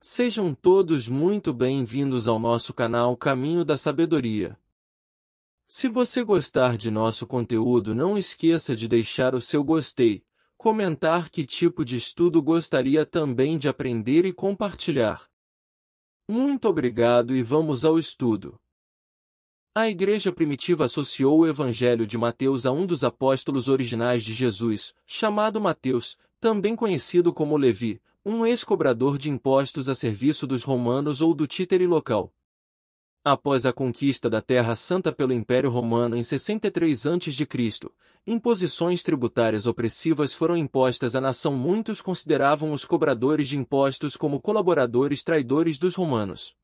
Sejam todos muito bem-vindos ao nosso canal Caminho da Sabedoria. Se você gostar de nosso conteúdo, não esqueça de deixar o seu gostei, comentar que tipo de estudo gostaria também de aprender e compartilhar. Muito obrigado e vamos ao estudo. A Igreja Primitiva associou o Evangelho de Mateus a um dos apóstolos originais de Jesus, chamado Mateus, também conhecido como Levi, um ex-cobrador de impostos a serviço dos romanos ou do títere local. Após a conquista da Terra Santa pelo Império Romano em 63 a.C., imposições tributárias opressivas foram impostas à nação. Muitos consideravam os cobradores de impostos como colaboradores traidores dos romanos.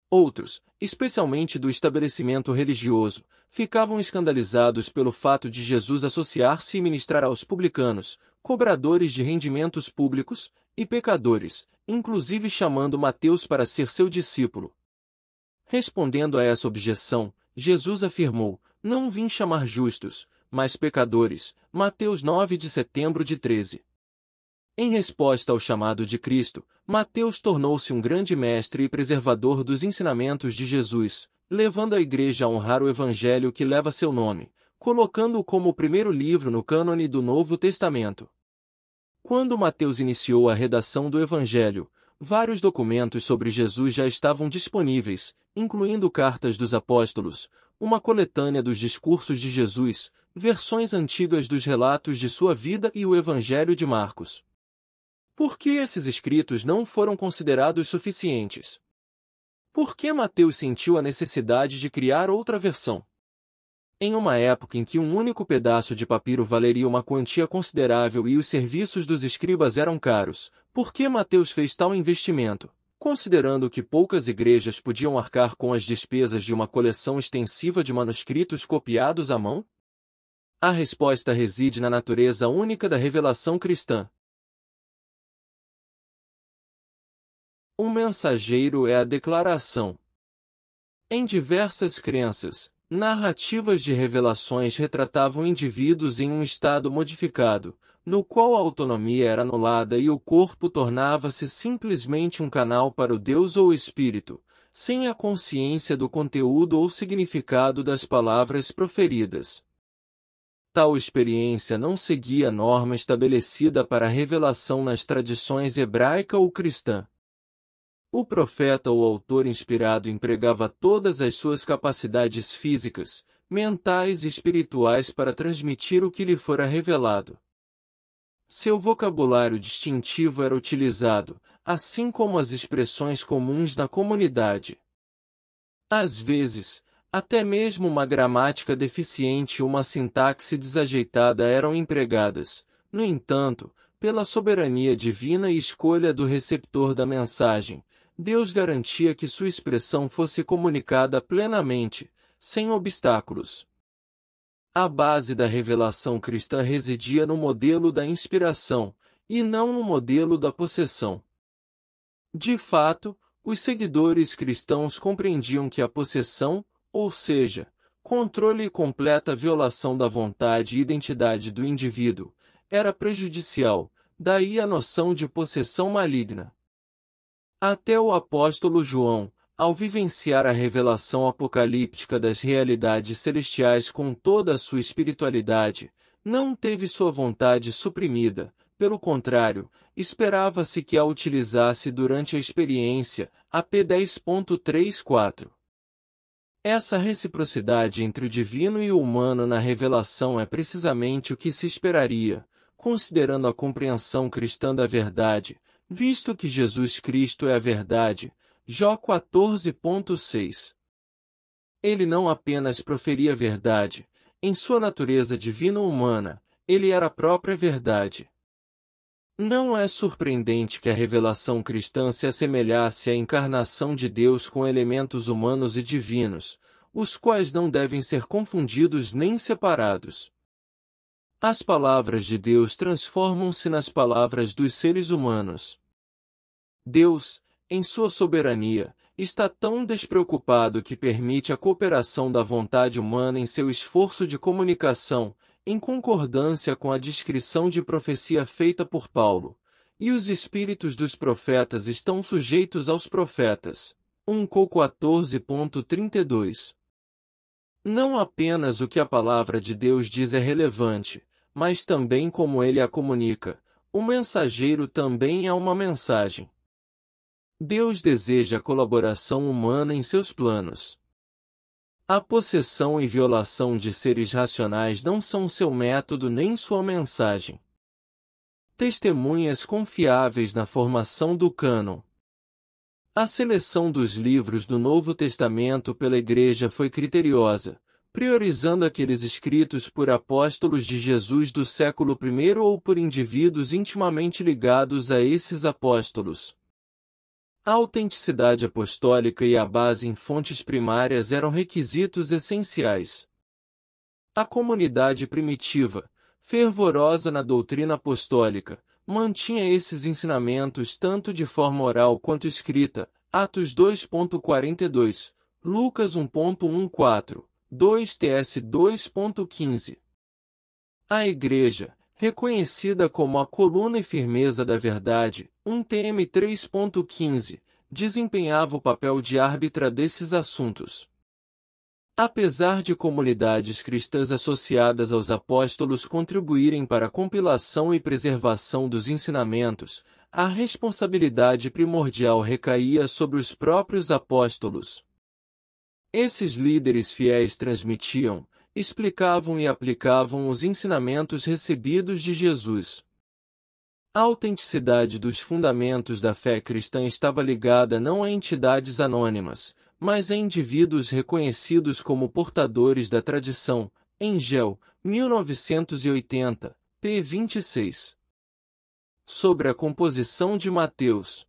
Outros, especialmente do estabelecimento religioso, ficavam escandalizados pelo fato de Jesus associar-se e ministrar aos publicanos, cobradores de rendimentos públicos, e pecadores, inclusive chamando Mateus para ser seu discípulo. Respondendo a essa objeção, Jesus afirmou: "Não vim chamar justos, mas pecadores." Mateus 9 de setembro de 13. Em resposta ao chamado de Cristo, Mateus tornou-se um grande mestre e preservador dos ensinamentos de Jesus, levando a Igreja a honrar o Evangelho que leva seu nome, colocando-o como o primeiro livro no cânone do Novo Testamento. Quando Mateus iniciou a redação do Evangelho, vários documentos sobre Jesus já estavam disponíveis, incluindo cartas dos apóstolos, uma coletânea dos discursos de Jesus, versões antigas dos relatos de sua vida e o Evangelho de Marcos. Por que esses escritos não foram considerados suficientes? Por que Mateus sentiu a necessidade de criar outra versão? Em uma época em que um único pedaço de papiro valeria uma quantia considerável e os serviços dos escribas eram caros, por que Mateus fez tal investimento, considerando que poucas igrejas podiam arcar com as despesas de uma coleção extensiva de manuscritos copiados à mão? A resposta reside na natureza única da revelação cristã. Um mensageiro é a declaração. Em diversas crenças, narrativas de revelações retratavam indivíduos em um estado modificado, no qual a autonomia era anulada e o corpo tornava-se simplesmente um canal para o Deus ou Espírito, sem a consciência do conteúdo ou significado das palavras proferidas. Tal experiência não seguia a norma estabelecida para a revelação nas tradições hebraica ou cristã. O profeta ou autor inspirado empregava todas as suas capacidades físicas, mentais e espirituais para transmitir o que lhe fora revelado. Seu vocabulário distintivo era utilizado, assim como as expressões comuns na comunidade. Às vezes, até mesmo uma gramática deficiente e uma sintaxe desajeitada eram empregadas. No entanto, pela soberania divina e escolha do receptor da mensagem, Deus garantia que sua expressão fosse comunicada plenamente, sem obstáculos. A base da revelação cristã residia no modelo da inspiração, e não no modelo da possessão. De fato, os seguidores cristãos compreendiam que a possessão, ou seja, controle e completa violação da vontade e identidade do indivíduo, era prejudicial, daí a noção de possessão maligna. Até o apóstolo João, ao vivenciar a revelação apocalíptica das realidades celestiais com toda a sua espiritualidade, não teve sua vontade suprimida, pelo contrário, esperava-se que a utilizasse durante a experiência, AP 10.34. Essa reciprocidade entre o divino e o humano na revelação é precisamente o que se esperaria, considerando a compreensão cristã da verdade, visto que Jesus Cristo é a verdade, Jó 14.6. Ele não apenas proferia a verdade, em sua natureza divino-humana, ele era a própria verdade. Não é surpreendente que a revelação cristã se assemelhasse à encarnação de Deus com elementos humanos e divinos, os quais não devem ser confundidos nem separados. As palavras de Deus transformam-se nas palavras dos seres humanos. Deus, em sua soberania, está tão despreocupado que permite a cooperação da vontade humana em seu esforço de comunicação, em concordância com a descrição de profecia feita por Paulo, E os espíritos dos profetas estão sujeitos aos profetas. 1 Cor 14.32. Não apenas o que a palavra de Deus diz é relevante, mas também como ele a comunica. O mensageiro também é uma mensagem. Deus deseja a colaboração humana em seus planos. A possessão e violação de seres racionais não são seu método nem sua mensagem. Testemunhas confiáveis na formação do cânon. A seleção dos livros do Novo Testamento pela Igreja foi criteriosa, priorizando aqueles escritos por apóstolos de Jesus do século I ou por indivíduos intimamente ligados a esses apóstolos. A autenticidade apostólica e a base em fontes primárias eram requisitos essenciais. A comunidade primitiva, fervorosa na doutrina apostólica, mantinha esses ensinamentos tanto de forma oral quanto escrita, Atos 2.42, Lucas 1.14, 2 TS 2.15. A Igreja, reconhecida como a coluna e firmeza da verdade, 1 TM 3.15, desempenhava o papel de árbitra desses assuntos. Apesar de comunidades cristãs associadas aos apóstolos contribuírem para a compilação e preservação dos ensinamentos, a responsabilidade primordial recaía sobre os próprios apóstolos. Esses líderes fiéis transmitiam, explicavam e aplicavam os ensinamentos recebidos de Jesus. A autenticidade dos fundamentos da fé cristã estava ligada não a entidades anônimas, mas a indivíduos reconhecidos como portadores da tradição. Engel, 1980, p. 26. Sobre a composição de Mateus.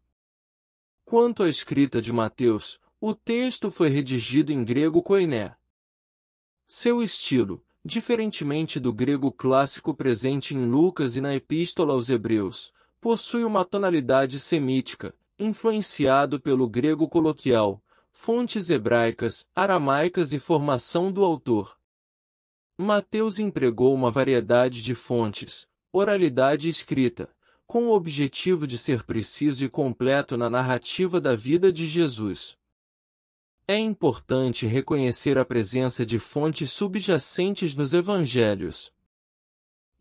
Quanto à escrita de Mateus, o texto foi redigido em grego koiné. Seu estilo, diferentemente do grego clássico presente em Lucas e na Epístola aos Hebreus, possui uma tonalidade semítica, influenciado pelo grego coloquial, fontes hebraicas, aramaicas e formação do autor. Mateus empregou uma variedade de fontes, oralidade e escrita, com o objetivo de ser preciso e completo na narrativa da vida de Jesus. É importante reconhecer a presença de fontes subjacentes nos evangelhos.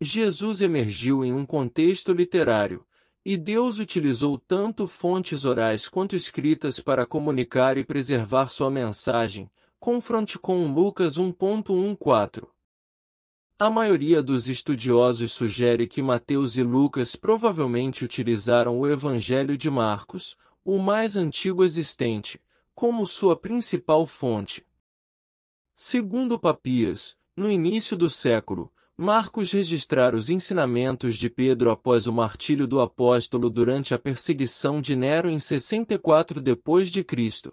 Jesus emergiu em um contexto literário, e Deus utilizou tanto fontes orais quanto escritas para comunicar e preservar sua mensagem. Confronte com Lucas 1.14. A maioria dos estudiosos sugere que Mateus e Lucas provavelmente utilizaram o Evangelho de Marcos, o mais antigo existente, como sua principal fonte. Segundo Papias, no início do século, Marcos registrara os ensinamentos de Pedro após o martírio do apóstolo durante a perseguição de Nero em 64 d.C.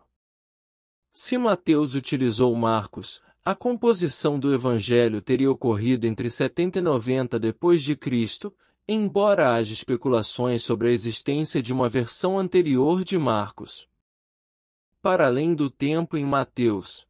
Se Mateus utilizou Marcos, a composição do Evangelho teria ocorrido entre 70 e 90 d.C., embora haja especulações sobre a existência de uma versão anterior de Marcos. Para além do tempo em Mateus.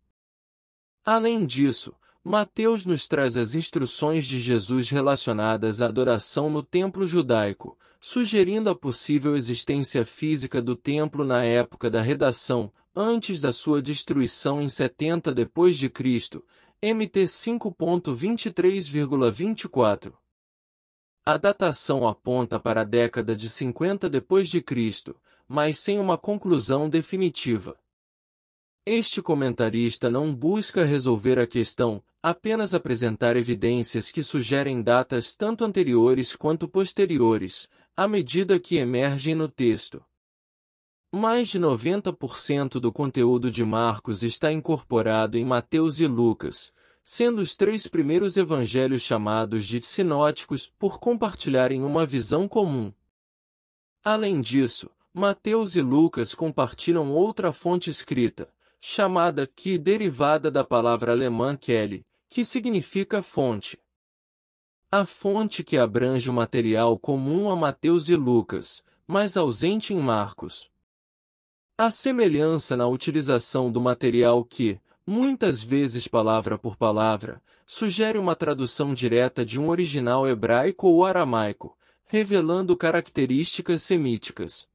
Além disso, Mateus nos traz as instruções de Jesus relacionadas à adoração no templo judaico, sugerindo a possível existência física do templo na época da redação, antes da sua destruição em 70 d.C., MT 5.23,24. A datação aponta para a década de 50 d.C., mas sem uma conclusão definitiva. Este comentarista não busca resolver a questão, apenas apresentar evidências que sugerem datas tanto anteriores quanto posteriores, à medida que emergem no texto. Mais de 90% do conteúdo de Marcos está incorporado em Mateus e Lucas, sendo os três primeiros evangelhos chamados de sinóticos por compartilharem uma visão comum. Além disso, Mateus e Lucas compartilham outra fonte escrita, chamada que derivada da palavra alemã Quelle, que significa fonte. A fonte que abrange o material comum a Mateus e Lucas, mas ausente em Marcos. A semelhança na utilização do material que, muitas vezes palavra por palavra, sugere uma tradução direta de um original hebraico ou aramaico, revelando características semíticas.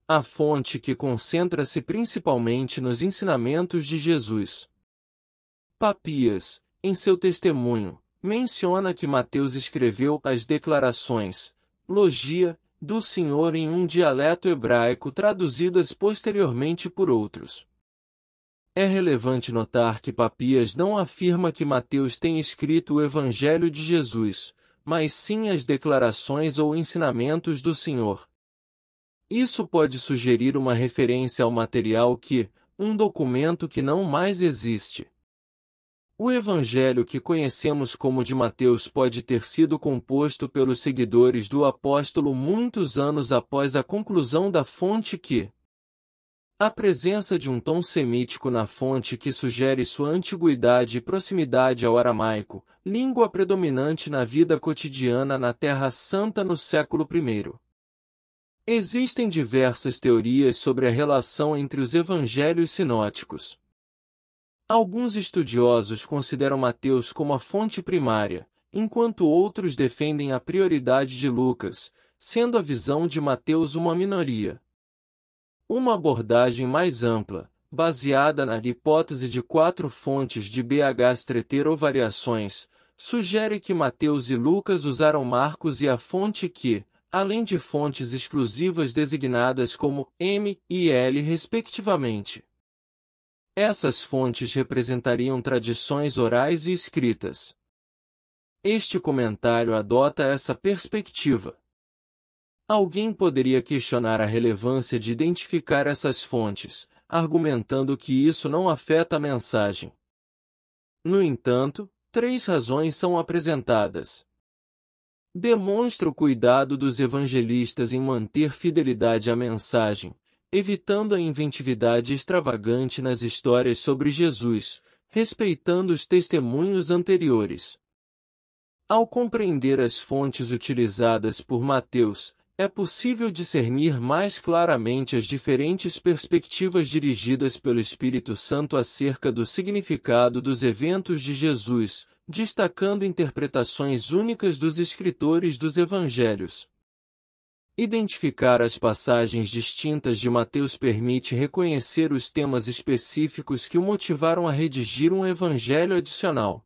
A fonte que concentra-se principalmente nos ensinamentos de Jesus. Papias, em seu testemunho, menciona que Mateus escreveu as declarações, logia, do Senhor em um dialeto hebraico traduzidas posteriormente por outros. É relevante notar que Papias não afirma que Mateus tenha escrito o Evangelho de Jesus, mas sim as declarações ou ensinamentos do Senhor. Isso pode sugerir uma referência ao material um documento que não mais existe. O Evangelho que conhecemos como de Mateus pode ter sido composto pelos seguidores do apóstolo muitos anos após a conclusão da fonte a presença de um tom semítico na fonte que sugere sua antiguidade e proximidade ao aramaico, língua predominante na vida cotidiana na Terra Santa no século I. Existem diversas teorias sobre a relação entre os evangelhos sinóticos. Alguns estudiosos consideram Mateus como a fonte primária, enquanto outros defendem a prioridade de Lucas, sendo a visão de Mateus uma minoria. Uma abordagem mais ampla, baseada na hipótese de 4 fontes de Bh ou variações, sugere que Mateus e Lucas usaram Marcos e a fonte além de fontes exclusivas designadas como M e L respectivamente. Essas fontes representariam tradições orais e escritas. Este comentário adota essa perspectiva. Alguém poderia questionar a relevância de identificar essas fontes, argumentando que isso não afeta a mensagem. No entanto, 3 razões são apresentadas. Demonstra o cuidado dos evangelistas em manter fidelidade à mensagem, evitando a inventividade extravagante nas histórias sobre Jesus, respeitando os testemunhos anteriores. Ao compreender as fontes utilizadas por Mateus, é possível discernir mais claramente as diferentes perspectivas dirigidas pelo Espírito Santo acerca do significado dos eventos de Jesus, destacando interpretações únicas dos escritores dos Evangelhos. Identificar as passagens distintas de Mateus permite reconhecer os temas específicos que o motivaram a redigir um evangelho adicional.